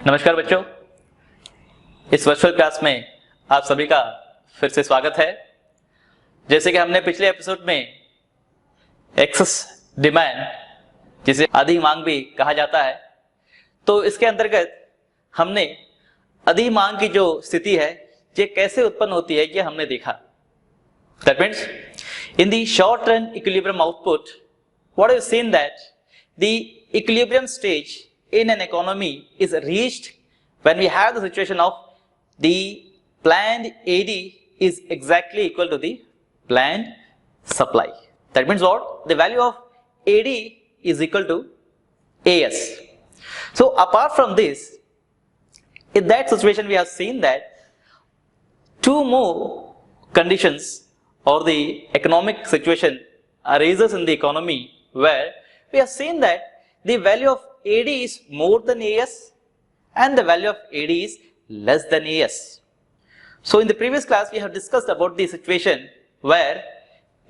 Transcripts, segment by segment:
नमस्कार बच्चों, इस वर्चुअल क्लास में आप सभी का फिर से स्वागत है। जैसे कि हमने पिछले एपिसोड में एक्सेस डिमांड, जिसे अधिक मांग भी कहा जाता है, तो इसके अंतर्गत हमने अधिक मांग की जो स्थिति है ये कैसे उत्पन्न होती है ये हमने देखा। That means in the short run equilibrium output what is seen that the equilibrium stage in an economy is reached when we have the situation of the planned AD is exactly equal to the planned supply. That means what? The value of AD is equal to AS. So apart from this, in that situation we have seen that two more conditions or the economic situation arises in the economy where we have seen that the value of AD is more than AS and the value of AD is less than AS. So in the previous class we have discussed about the situation where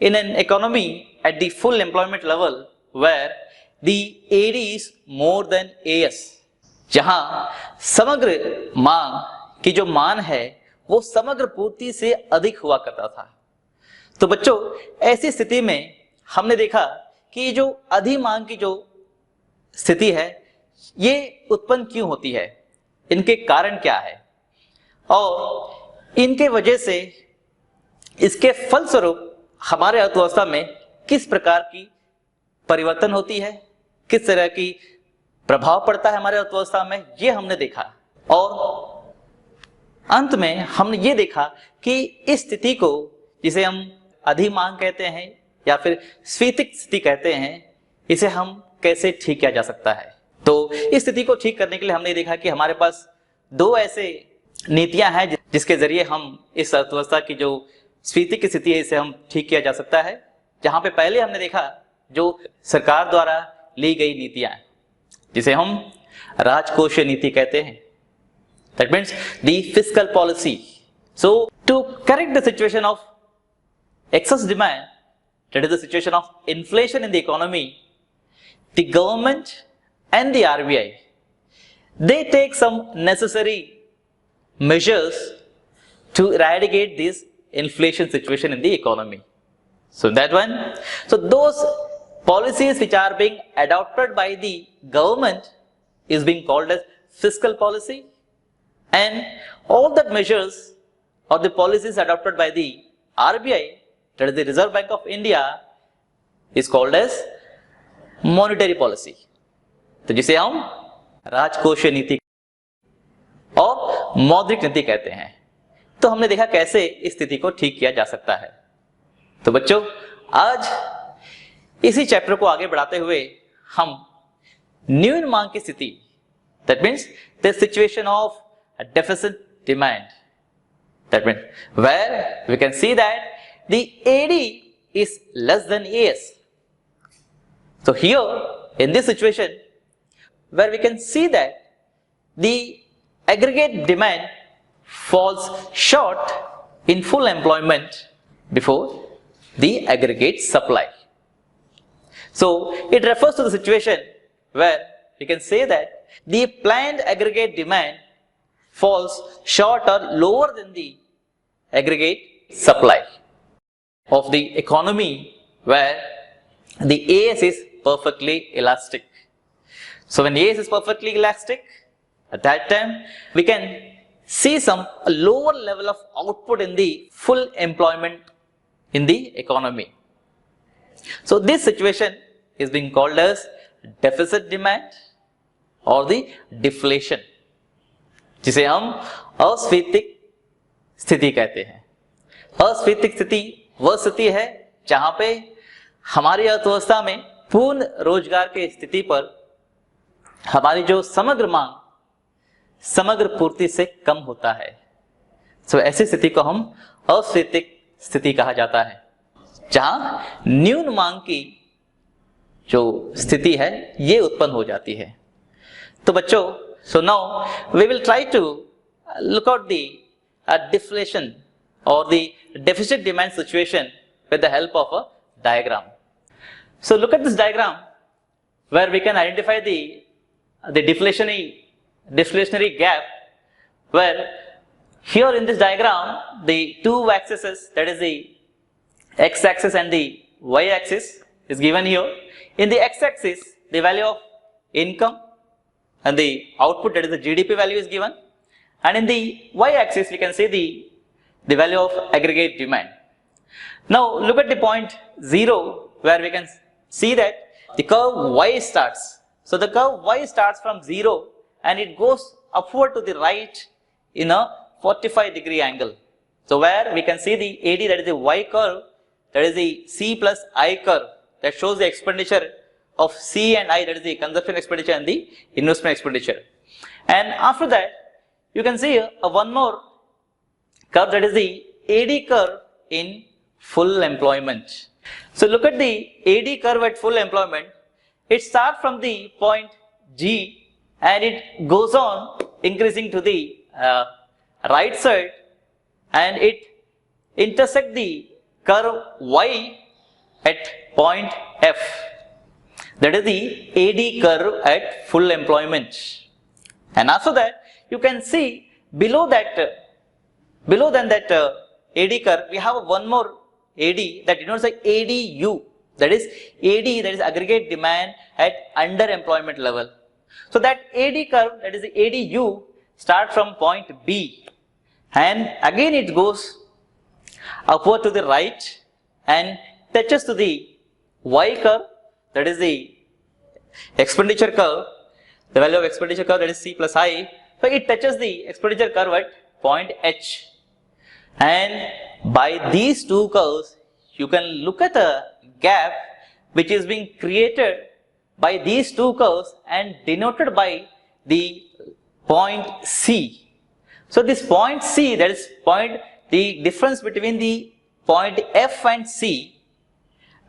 in an economy at the full employment level where the AD is more than AS, जहां समग्र मांग की जो मान है वो समग्र पूर्ति से अधिक हुआ करता था। तो बच्चों, ऐसी स्थिति में हमने देखा कि जो अधिक मांग की जो स्थिति है ये उत्पन्न क्यों होती है, इनके कारण क्या है और इनके वजह से इसके फलस्वरूप हमारे अर्थव्यवस्था में किस प्रकार की परिवर्तन होती है, किस तरह की प्रभाव पड़ता है हमारे अर्थव्यवस्था में, ये हमने देखा। और अंत में हमने ये देखा कि इस स्थिति को, जिसे हम अधिक मांग कहते हैं या फिर स्फीतिक स्थिति कहते हैं, इसे हम कैसे ठीक किया जा सकता है। तो इस स्थिति को ठीक करने के लिए हमने देखा कि हमारे पास दो ऐसे नीतियां हैं जिसके जरिए हम इस अर्थव्यवस्था की जो स्फीतिक स्थिति है इसे हम ठीक किया जा सकता है। जहां पे पहले हमने देखा जो सरकार द्वारा ली गई नीतियां, जिसे हम राजकोषीय नीति कहते हैं। That means the fiscal policy. So to correct the situation of excess demand, that is the situation of inflation in the economy, the government and the RBI, they take some necessary measures to eradicate this inflation situation in the economy. So that one, so those policies which are being adopted by the government is being called as fiscal policy, and all the measures or the policies adopted by the RBI, that is the Reserve Bank of India, is called as monetary policy, तो जिसे हम राजकोषीय नीति और मौद्रिक नीति कहते हैं। तो हमने देखा कैसे इस स्थिति को ठीक किया जा सकता है। तो बच्चों, आज इसी चैप्टर को आगे बढ़ाते हुए हम न्यून मांग की स्थिति, that means the situation of deficit demand, that means where we can see that the AD is less than AS. So here in this situation where we can see that the aggregate demand falls short in full employment before the aggregate supply. So it refers to the situation where we can say that the planned aggregate demand falls short or lower than the aggregate supply of the economy where the AS is perfectly elastic. So when AS is perfectly elastic, at that time we can see some lower level of output in the full employment in the economy. So this situation is being called as deficit demand or the deflation, जिसे हम अस्फीतिक स्थिति कहते हैं। अस्फीतिक स्थिति वह स्थिति है जहां पे हमारी अर्थव्यवस्था में पूर्ण रोजगार की स्थिति पर हमारी जो समग्र मांग समग्र पूर्ति से कम होता है। तो ऐसी स्थिति को हम अस्फीतिक स्थिति कहा जाता है, जहां न्यून मांग की जो स्थिति है ये उत्पन्न हो जाती है। तो बच्चों, so now we will try to look out the deflation or the deficit demand situation with the help of a diagram. So look at this diagram where we can identify the deflationary deflationary gap, where here in this diagram the two axes, that is the x-axis and the y-axis is given here. In the x-axis the value of income and the output, that is the GDP value, is given, and in the y-axis we can see the value of aggregate demand. Now look at the point 0, where we can see that the curve y starts. So the curve y starts from 0 and it goes upward to the right in a 45-degree angle. So where we can see the AD, that is the y curve, that is the C plus I curve, that shows the expenditure of C and I, that is the consumption expenditure and the investment expenditure. And after that you can see one more curve, that is the AD curve in full employment. So look at the AD curve at full employment. It starts from the point G and it goes on increasing to the right side, and it intersects the curve Y at point F. That is the AD curve at full employment. And after that you can see below than that AD curve we have one more AD that denotes like ADU, that is AD, that is aggregate demand at underemployment level. So that AD curve, that is the ADU, start from point B and again it goes upward to the right and touches to the Y curve, that is the expenditure curve, the value of expenditure curve, that is C plus I. So it touches the expenditure curve at point H, and by these two curves you can look at a gap which is being created by these two curves and denoted by the point C. So this point C, that is the difference between the point F and C,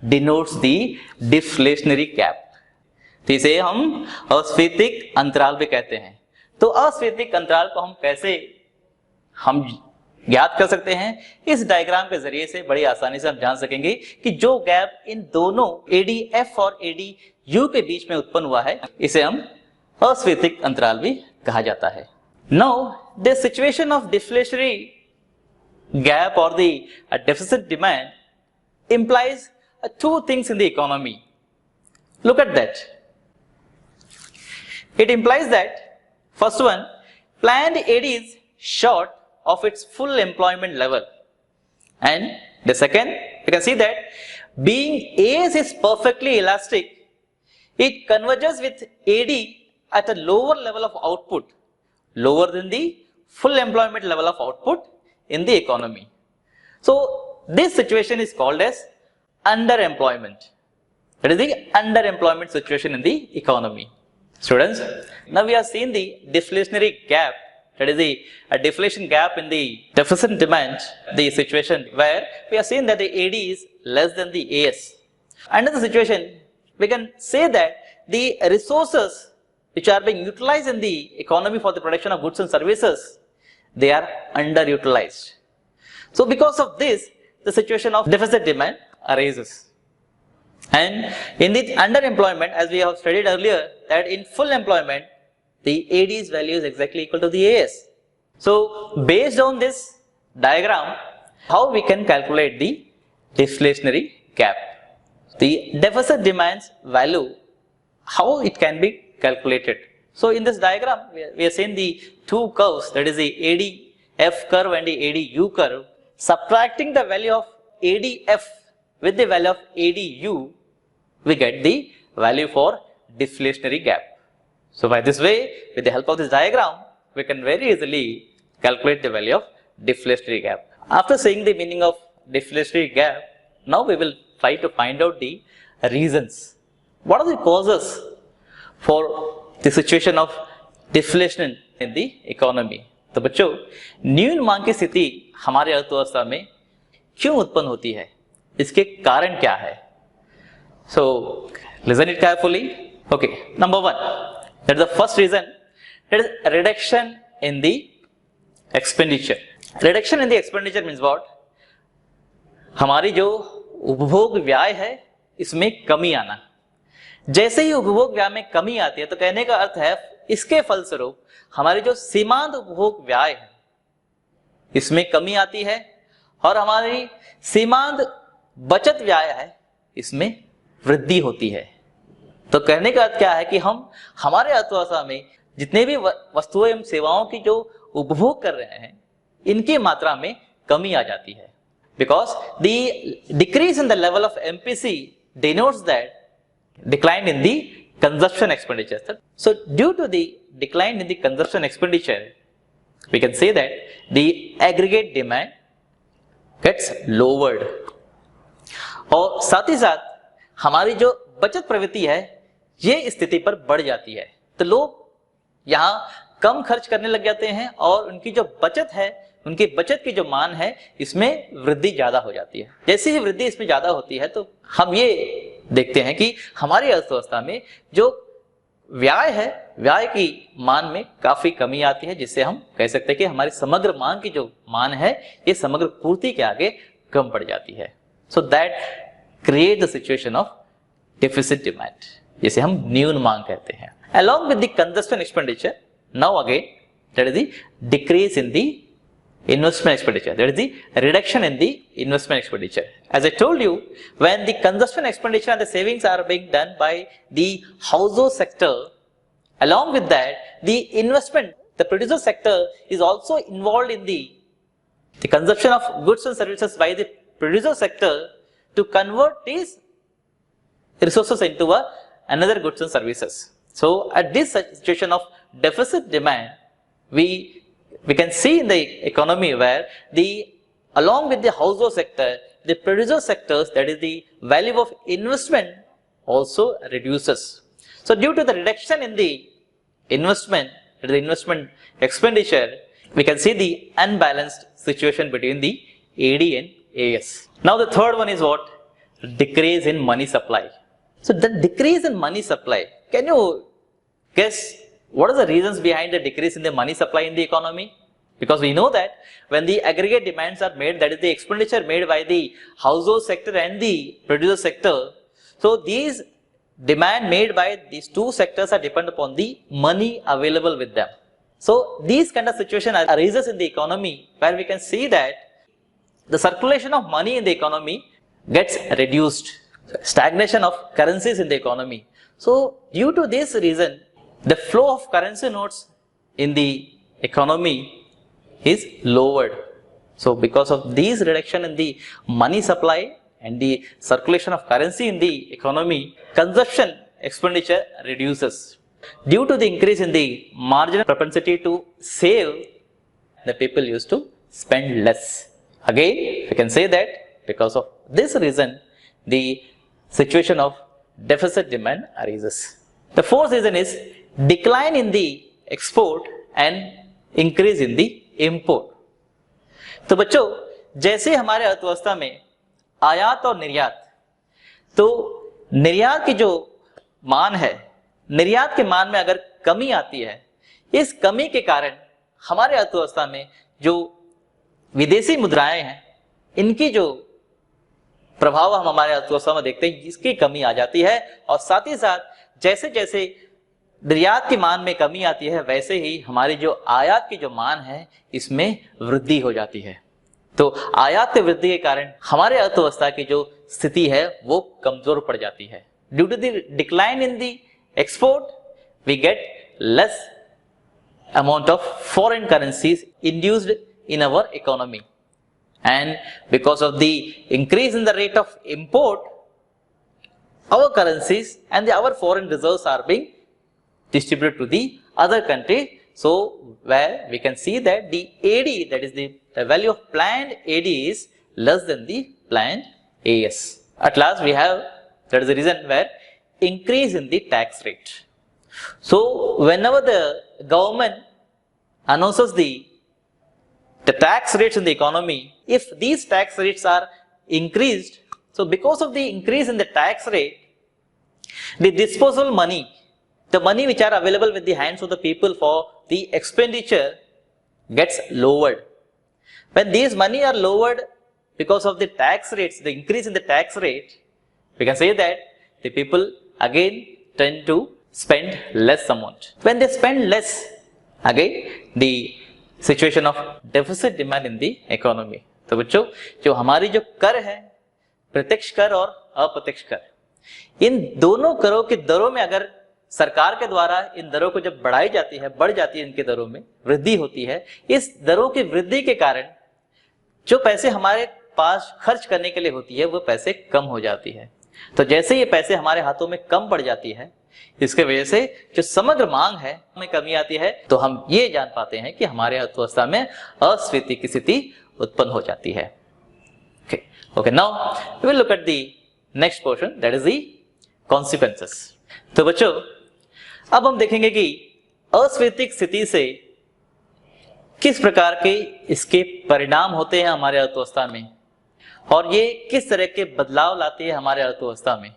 denotes the deflationary gap. तो इसे हम अस्फीतिक अंतराल भी कहते हैं. तो अस्फीतिक अंतराल को हम कैसे ज्ञात कर सकते हैं? इस डायग्राम के जरिए से बड़ी आसानी से हम जान सकेंगे कि जो गैप इन दोनों ADF और ADU के बीच में उत्पन्न हुआ है, इसे हम अस्फीतिक अंतराल भी कहा जाता है. Now the situation of deflationary gap or the deficit demand implies two things in the economy. Look at that. It implies that first one, planned AD is short of its full employment level, and the second, you can see that being AS is perfectly elastic, it converges with AD at a lower level of output, lower than the full employment level of output in the economy. So this situation is called as underemployment. That is the underemployment situation in the economy. Students, now we have seen the deflationary gap, that is the deflation gap in the deficit demand, the situation where we have seen that the AD is less than the AS. Under the situation, we can say that the resources which are being utilized in the economy for the production of goods and services, they are underutilized. So because of this, the situation of deficit demand arises. And in the underemployment, as we have studied earlier, that in full employment, the AD's value is exactly equal to the AS. So based on this diagram, how we can calculate the deflationary gap? The deficit demand's value, how it can be calculated? So in this diagram, we are seeing the two curves, that is the ADF curve and the ADU curve. Subtracting the value of ADF with the value of ADU, we get the value for deflationary gap. So by this way, with the help of this diagram, we can very easily calculate the value of deflationary gap. After seeing the meaning of deflationary gap, now we will try to find out the reasons. What are the causes for the situation of deflation in the economy? तो बच्चों, न्यून मांग की स्थिति हमारे अर्थव्यवस्था में क्यों उत्पन्न होती है? इसके कारण क्या है? So listen it carefully. Okay, number one, that is the first reason, that is reduction in the expenditure. Reduction in the expenditure means what? हमारी जो उपभोग व्यय है इसमें कमी आना. जैसे ही उपभोग व्यय में कमी आती है तो कहने का अर्थ है इसके फलस्वरूप हमारे जो सीमांत उपभोग व्यय है इसमें कमी आती है और हमारी सीमांत बचत व्यय है इसमें वृद्धि होती है। तो कहने का अर्थ क्या है कि हम हमारे अर्थव्यवस्था में जितने भी वस्तुएं एवं सेवाओं की जो उपभोग कर रहे हैं इनकी मात्रा में कमी आ जाती है। Because the decrease in the level of MPC denotes that decline in the consumption expenditure. So due to the decline in the consumption expenditure, we can say that the aggregate demand gets lowered. और साथ ही साथ हमारी जो बचत प्रवृत्ति है ये स्थिति पर बढ़ जाती है। तो लोग यहाँ कम खर्च करने लग जाते हैं और उनकी जो बचत है, उनकी बचत की जो मान है इसमें वृद्धि ज्यादा हो जाती है। जैसे ही वृद्धि इसमें ज्यादा होती है तो हम ये देखते हैं कि हमारी अर्थव्यवस्था में जो व्यय है, व्यय की मान में काफी कमी आती है, जिससे हम कह सकते हैं कि हमारी समग्र मांग की जो मान है ये समग्र पूर्ति के आगे कम पड़ जाती है। So that create the situation of deficit demand, जिसे हम न्यून मांग कहते हैं। Along with the consumption expenditure, now again that is the decrease in the investment expenditure, that is the reduction in the investment expenditure. As I told you, when the consumption expenditure and the savings are being done by the household sector, along with that the investment, the producer sector is also involved in the consumption of goods and services by the producer sector to convert these resources into another goods and services. So at this situation of deficit demand, we can see in the economy where along with the household sector, the producer sectors, that is the value of investment also reduces. So due to the reduction in the investment, the investment expenditure, we can see the unbalanced situation between the AD and AS. Now the third one is what? Decrease in money supply. So the decrease in money supply, can you guess what are the reasons behind the decrease in the money supply in the economy? Because we know that when the aggregate demands are made, that is the expenditure made by the household sector and the producer sector, so these demand made by these two sectors are dependent upon the money available with them. So these kind of situation arises in the economy where we can see that the circulation of money in the economy gets reduced, stagnation of currencies in the economy. So due to this reason, the flow of currency notes in the economy is lowered. So because of these reduction in the money supply and the circulation of currency in the economy, consumption expenditure reduces. Due to the increase in the marginal propensity to save, the people used to spend less. Again, we can say that because of this reason, the situation of deficit demand arises. The fourth reason is decline in the export and increase in the import. तो बच्चों, जैसे हमारे अर्थव्यवस्था में आयात और निर्यात, तो निर्यात की जो मान है, निर्यात के मान में अगर कमी आती है, इस कमी के कारण हमारे अर्थव्यवस्था में जो विदेशी मुद्राएं हैं इनकी जो प्रभाव हम हमारे अर्थव्यवस्था में देखते हैं, इसकी कमी आ जाती है। और साथ ही साथ जैसे जैसे निर्यात की मान में कमी आती है वैसे ही हमारी जो आयात की जो मान है इसमें वृद्धि हो जाती है। तो आयात की वृद्धि के कारण हमारे अर्थव्यवस्था की जो स्थिति है वो कमजोर पड़ जाती है। Due to the decline in the export we get less amount of foreign currencies induced in our economy, and because of the increase in the rate of import, our currencies and our foreign reserves are being distributed to the other country. So where we can see that the AD, that is the value of planned AD is less than the planned AS. At last we have, that is the reason where increase in the tax rate. So whenever the government announces the tax rates in the economy, if these tax rates are increased, so because of the increase in the tax rate, the disposable money, the money which are available with the hands of the people for the expenditure gets lowered. When these money are lowered because of the tax rates, the increase in the tax rate, we can say that the people again tend to spend less amount. When they spend less, again the situation of deficit demand in the economy. तो बच्चों, जो हमारी जो कर है, प्रत्यक्ष कर और अप्रत्यक्ष कर, इन दोनों करों की दरों में अगर सरकार के द्वारा इन दरों को जब बढ़ाई जाती है, बढ़ जाती है, इनके दरों में वृद्धि होती है, इस दरों की वृद्धि के कारण जो पैसे हमारे पास खर्च करने के लिए होती है वो पैसे कम हो जाती है। तो जैसे ये पैसे हमारे हाथों में कम पड़ जाती है, इसके वजह से जो समग्र मांग है में कमी आती है, तो हम ये जान पाते हैं कि हमारे अर्थव्यवस्था में अस्फीति की स्थिति उत्पन्न हो जाती है। Okay, now we will look at the next portion, that is the consequences. तो बच्चों, अब हम देखेंगे कि अस्फीति स्थिति से किस प्रकार के इसके परिणाम होते हैं हमारे अर्थव्यवस्था में और ये किस तरह के बदलाव लाती है हमारे अर्थव्यवस्था में।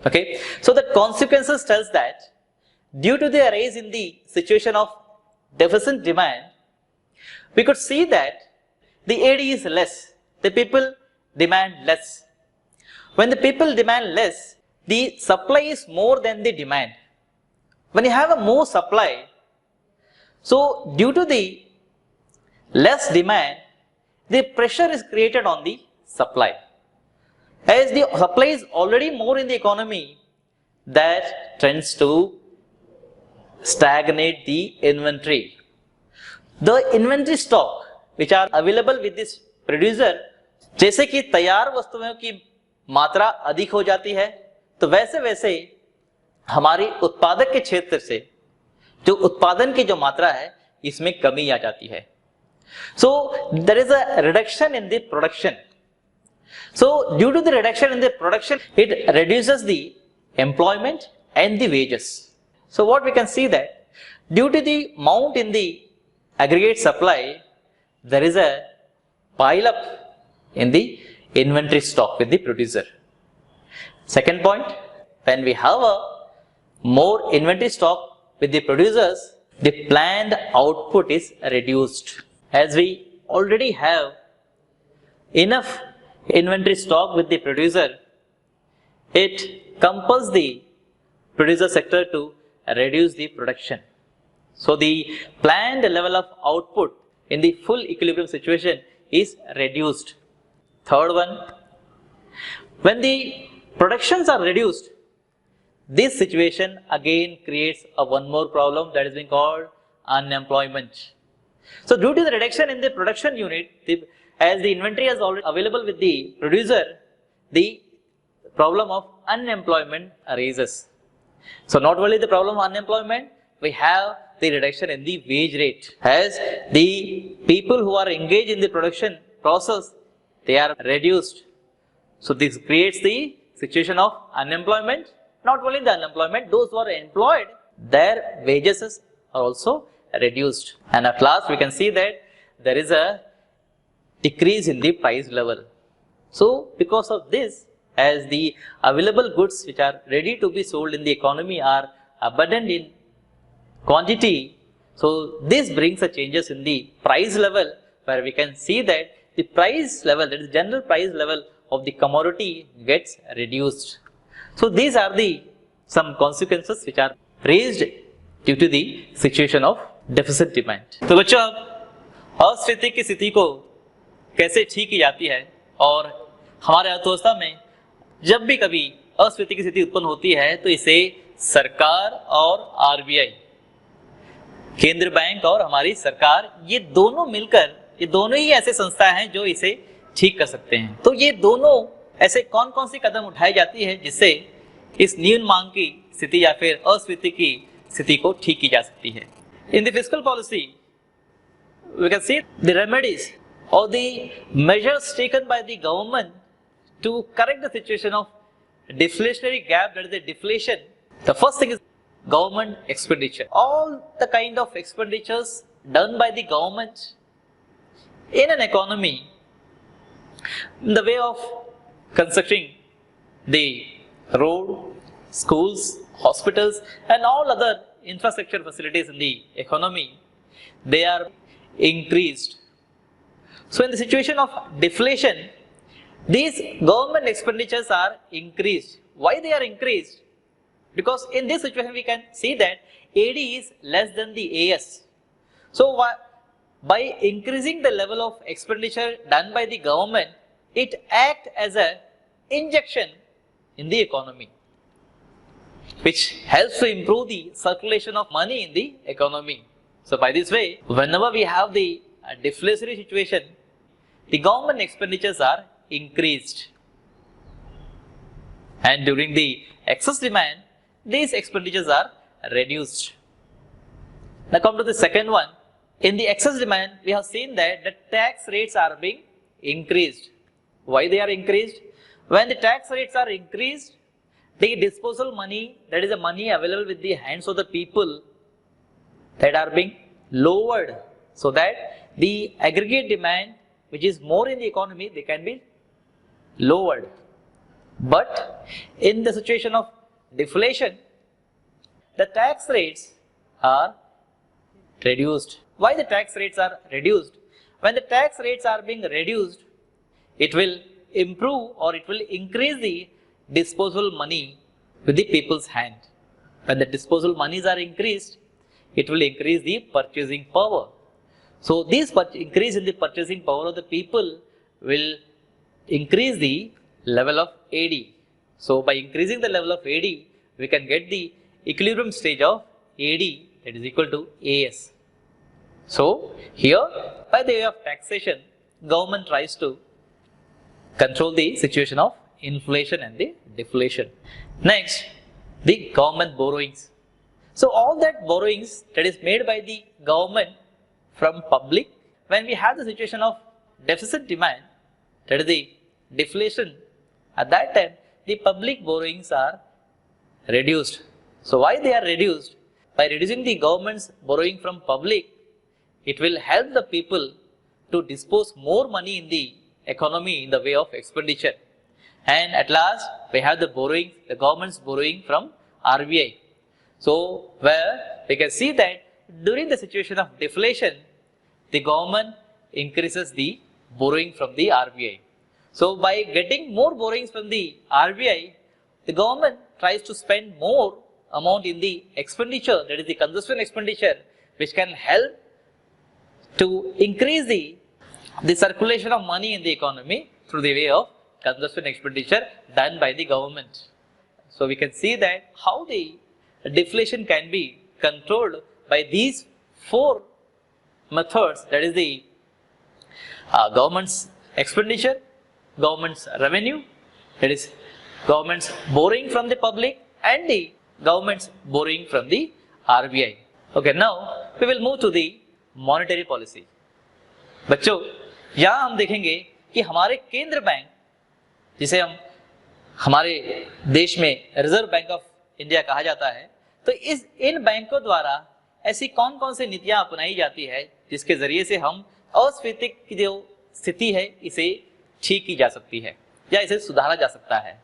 Okay, so the consequences tells that due to the rise in the situation of deficit demand, we could see that the AD is less, the people demand less. When the people demand less, the supply is more than the demand. When you have a more supply, so due to the less demand, the pressure is created on the supply. As the supply is already more in the economy, that tends to stagnate the inventory. The inventory stock which are available with this producer, जैसे कि तैयार वस्तुओं की मात्रा अधिक हो जाती है, तो वैसे वैसे हमारी उत्पादक के क्षेत्र से जो उत्पादन की जो मात्रा है इसमें कमी आ जाती है। So there is a reduction in the production. So due to the reduction in the production, it reduces the employment and the wages. So what we can see that due to the amount in the aggregate supply, there is a pile up in the inventory stock with the producer. Second point, when we have a more inventory stock with the producers, the planned output is reduced. As we already have enough inventory stock with the producer, it compels the producer sector to reduce the production. So the planned level of output in the full equilibrium situation is reduced. Third one, when the productions are reduced, this situation again creates a one more problem that is being called unemployment. So due to the reduction in the production unit, as the inventory is already available with the producer, the problem of unemployment arises. So not only the problem of unemployment, we have the reduction in the wage rate. As the people who are engaged in the production process, they are reduced. So this creates the situation of unemployment. Not only the unemployment, those who are employed, their wages are also reduced. And at last we can see that there is a decrease in the price level. So because of this, as the available goods which are ready to be sold in the economy are abundant in quantity, so this brings a changes in the price level, where we can see that the price level, that is general price level of the commodity, gets reduced. So these are the some consequences which are raised due to the situation of deficit demand. तो बच्चों, अस्फीति की स्थिति को कैसे ठीक की जाती है, और हमारे अर्थव्यवस्था में जब भी कभी अस्फीति की स्थिति उत्पन्न होती है तो इसे सरकार और आरबीआई, केंद्र बैंक और हमारी सरकार, ये दोनों मिलकर, ये दोनों ही ऐसे संस्था हैं जो इसे ठीक कर सकते हैं। तो ये दोनों ऐसे कौन कौन सी कदम उठाई जाती है जिससे इस न्यून मांग की स्थिति या फिर अस्फीति की स्थिति को ठीक की जा सकती है। In the fiscal policy we can see the remedies or the measures taken by the government to correct the situation of deflationary gap, that is the deflation. The first thing is government expenditure. All the kind of expenditures done by the government in an economy in the way of constructing the road, schools, hospitals and all other infrastructure facilities in the economy, they are increased. So in the situation of deflation, these government expenditures are increased. Why they are increased? Because in this situation we can see that AD is less than the AS. So by increasing the level of expenditure done by the government, it acts as an injection in the economy, which helps to improve the circulation of money in the economy. So by this way, whenever we have the deflationary situation, the government expenditures are increased. And during the excess demand, these expenditures are reduced. Now come to the second one. In the excess demand, we have seen that the tax rates are being increased. Why they are increased? When the tax rates are increased, the disposable money, that is the money available with the hands of the people, that are being lowered, so that the aggregate demand, which is more in the economy, they can be lowered. But in the situation of deflation, the tax rates are reduced. Why the tax rates are reduced? When the tax rates are being reduced, it will improve or it will increase the disposable money with the people's hand. When the disposable monies are increased, it will increase the purchasing power. So this increase in the purchasing power of the people will increase the level of AD. So by increasing the level of AD, we can get the equilibrium stage of AD, that is equal to AS. So here, by the way of taxation, government tries to control the situation of inflation and the deflation. Next, the government borrowings. So all that borrowings that is made by the government from public, when we have the situation of deficit demand, that is the deflation, at that time the public borrowings are reduced. So why they are reduced? By reducing the government's borrowing from public, it will help the people to dispose more money in the economy in the way of expenditure. And at last, we have the borrowing, the government's borrowing from RBI. So where we can see that during the situation of deflation, the government increases the borrowing from the RBI. So by getting more borrowings from the RBI, the government tries to spend more amount in the expenditure, that is the consumption expenditure, which can help to increase the circulation of money in the economy through the way of consumption expenditure done by the government. So we can see that how the deflation can be controlled by these four methods, that is the government's expenditure, government's revenue, that is government's borrowing from the public, and the government's borrowing from the RBI. Okay, now we will move to the monetary policy. बच्चों, यहाँ हम देखेंगे कि हमारे केंद्र bank, जिसे हम हमारे देश में रिजर्व बैंक ऑफ इंडिया कहा जाता है, तो इन बैंकों द्वारा ऐसी कौन कौन सी नीतियां अपनाई जाती है जिसके जरिए से हम अस्फीति की जो स्थिति है इसे ठीक की जा सकती है या इसे सुधारा जा सकता है,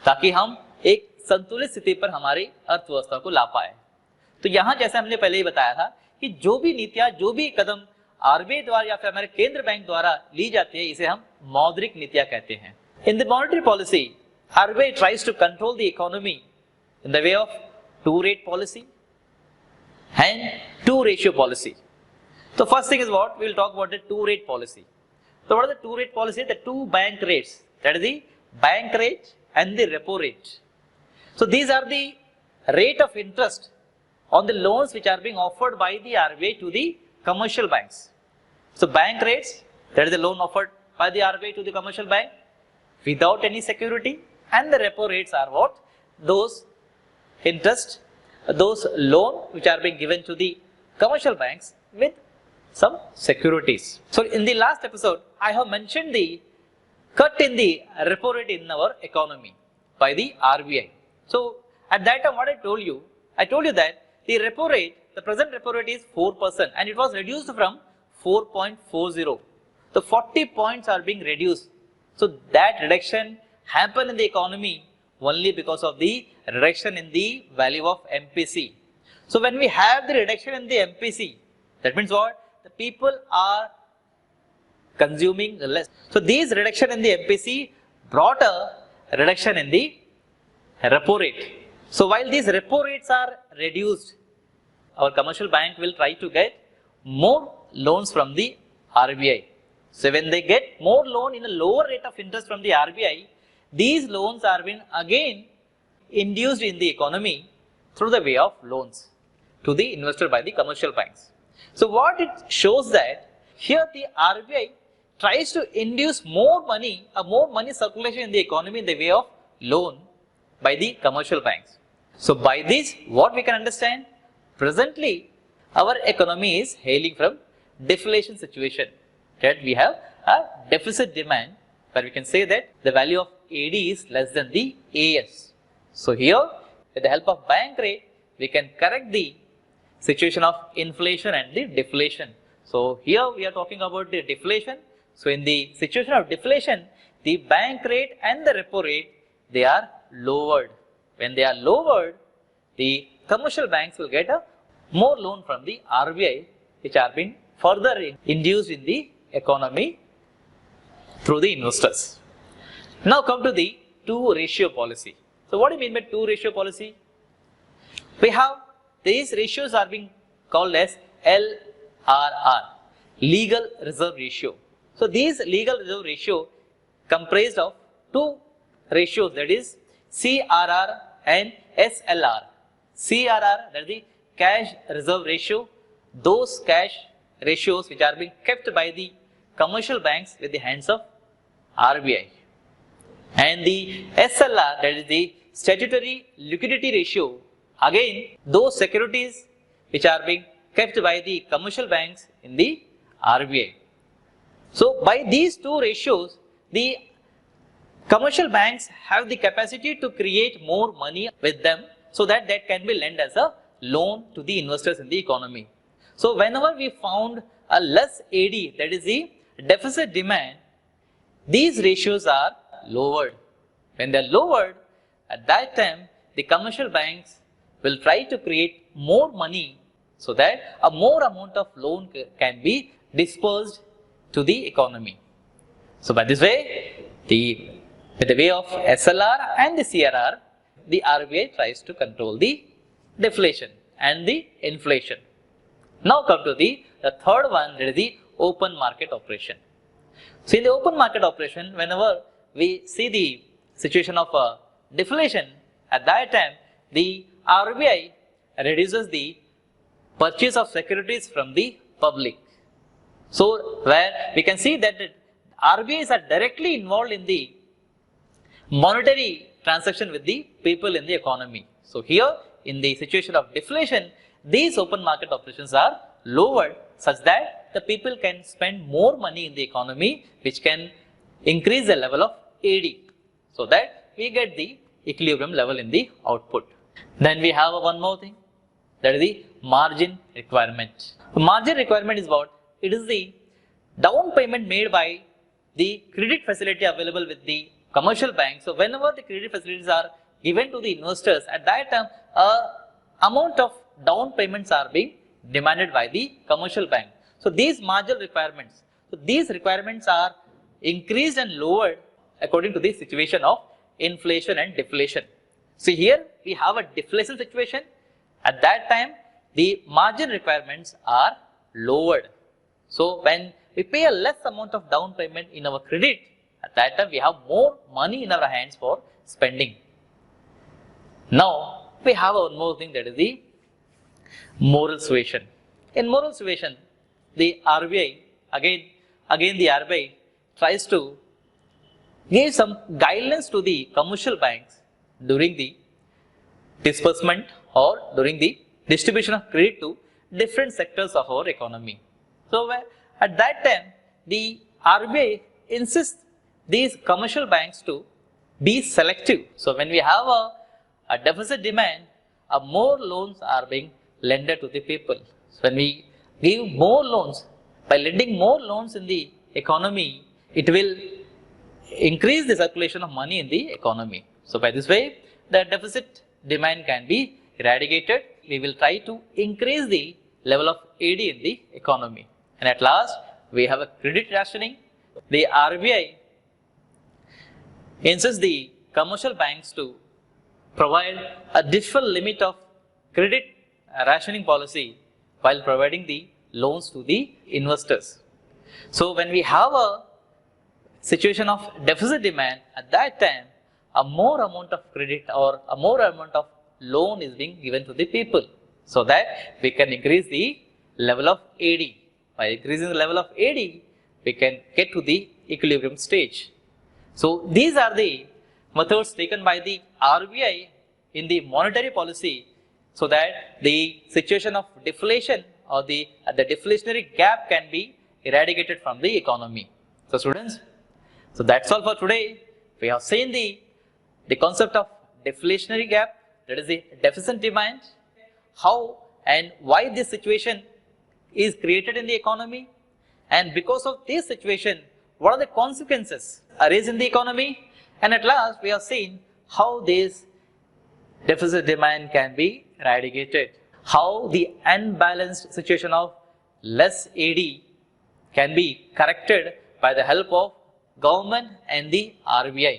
ताकि हम एक संतुलित स्थिति पर हमारी अर्थव्यवस्था को ला पाए. तो यहाँ जैसे हमने पहले ही बताया था कि जो भी नीतियां, जो भी कदम आरबीआई द्वारा या फिर हमारे केंद्र बैंक द्वारा ली जाती है, इसे हम मौद्रिक नीतियां कहते हैं. In the monetary policy, RBI tries to control the economy in the way of two rate policy and to ratio policy. So first thing is what we will talk about, the two rate policy. So what are the two rate policy? The two bank rates, that is the bank rate and the repo rate. So these are the rate of interest on the loans which are being offered by the RBI to the commercial banks. So bank rates, that is the loan offered by the RBI to the commercial bank without any security, and the repo rates are what? Those interest, those loan which are being given to the commercial banks with some securities. So in the last episode, I have mentioned the cut in the repo rate in our economy by the RBI. So at that time, what I told you that the repo rate, the present repo rate is 4%, and it was reduced from 4.40. The 40 points are being reduced. So that reduction happened in the economy only because of the reduction in the value of MPC. So when we have the reduction in the MPC, that means what? The people are consuming less. So these reduction in the MPC brought a reduction in the repo rate. So while these repo rates are reduced, our commercial bank will try to get more loans from the RBI. So when they get more loan in a lower rate of interest from the RBI, these loans are being again induced in the economy through the way of loans to the investor by the commercial banks. So what it shows that here the RBI tries to induce more money circulation in the economy in the way of loan by the commercial banks. So by this, what we can understand, presently our economy is hailing from deflation situation, that we have a deficit demand, where we can say that the value of AD is less than the AS. So here, with the help of bank rate, we can correct the situation of inflation and the deflation. So here we are talking about the deflation. So in the situation of deflation, the bank rate and the repo rate, they are lowered. When they are lowered, the commercial banks will get a more loan from the RBI, which are being further induced in the economy through the investors. Now come to the 2-ratio policy. So what do you mean by 2-ratio policy? We have these ratios are being called as LRR, legal reserve ratio. So these legal reserve ratio comprised of 2 ratios, that is CRR and SLR. CRR, that is the cash reserve ratio, those cash ratios which are being kept by the commercial banks with the hands of RBI. And the SLR, that is the statutory liquidity ratio, again those securities which are being kept by the commercial banks in the RBI. So by these 2 ratios, the commercial banks have the capacity to create more money with them, so that can be lent as a loan to the investors in the economy. So whenever we found a less AD, that is the deficit demand, these ratios are lowered. When they are lowered, at that time the commercial banks will try to create more money, so that a more amount of loan can be dispersed to the economy. So by this way, with the way of SLR and the CRR, the RBI tries to control the deflation and the inflation. Now come to the third one, that is the open market operation. So in the open market operation, whenever we see the situation of deflation, at that time the RBI reduces the purchase of securities from the public. So where we can see that the RBIs are directly involved in the monetary transaction with the people in the economy. So here in the situation of deflation, these open market operations are lowered such that the people can spend more money in the economy, which can increase the level of AD, so that we get the equilibrium level in the output. Then we have one more thing, that is the margin requirement. The margin requirement is what? It is the down payment made by the credit facility available with the commercial bank. So whenever the credit facilities are given to the investors, at that time amount of down payments are being demanded by the commercial bank. So these marginal requirements, are increased and lowered according to the situation of inflation and deflation. So here we have a deflation situation. At that time the margin requirements are lowered. So when we pay a less amount of down payment in our credit, at that time we have more money in our hands for spending. Now we have one more thing, that is the moral suasion. In moral suasion, the RBI, again the RBI tries to give some guidelines to the commercial banks during the disbursement or during the distribution of credit to different sectors of our economy. So at that time the RBI insists these commercial banks to be selective. So when we have a deficit demand, more loans are being lended to the people. So when we give more loans, by lending more loans in the economy, it will increase the circulation of money in the economy. So by this way, the deficit demand can be eradicated. We will try to increase the level of AD in the economy. And at last, we have a credit rationing. The RBI insists the commercial banks to provide a different limit of credit rationing policy while providing the loans to the investors. So when we have a situation of deficit demand, at that time a more amount of credit or a more amount of loan is being given to the people so that we can increase the level of AD. By increasing the level of AD, we can get to the equilibrium stage. So these are the methods taken by the RBI in the monetary policy so that the situation of deflation or the deflationary gap can be eradicated from the economy. So students, so that's all for today. We have seen the concept of deflationary gap, that is the deficit demand, how and why this situation is created in the economy, and because of this situation, what are the consequences arise in the economy, and at last we have seen how this deficit demand can be eradicated, how the unbalanced situation of less AD can be corrected by the help of government and the RBI.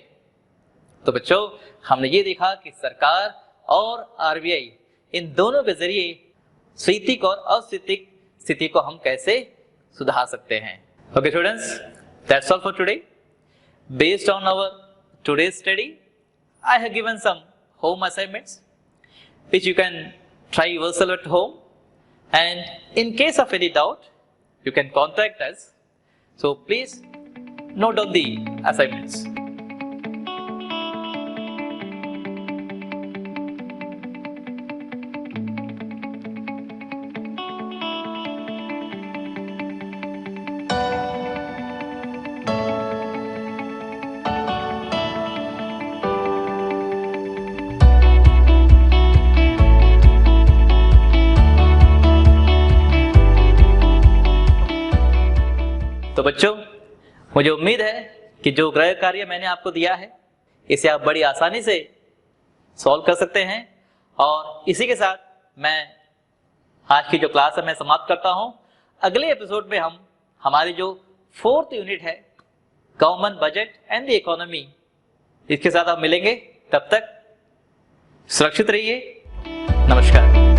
तो बच्चों, हमने ये देखा कि सरकार और RBI इन दोनों के जरिए स्थैतिक और अस्थितिक स्थिति को हम कैसे सुधार सकते हैं। Okay students, that's all for today. Based on our today's study, I have given some home assignments which you can try yourself at home, and in case of any doubt you can contact us. So please note down the assignments. तो बच्चों, मुझे उम्मीद है कि जो गृह कार्य मैंने आपको दिया है इसे आप बड़ी आसानी से सॉल्व कर सकते हैं, और इसी के साथ मैं आज की जो क्लास है मैं समाप्त करता हूं। अगले एपिसोड में हम हमारी जो 4th यूनिट है government budget and the economy, इसके साथ आप मिलेंगे। तब तक सुरक्षित रहिए। नमस्कार।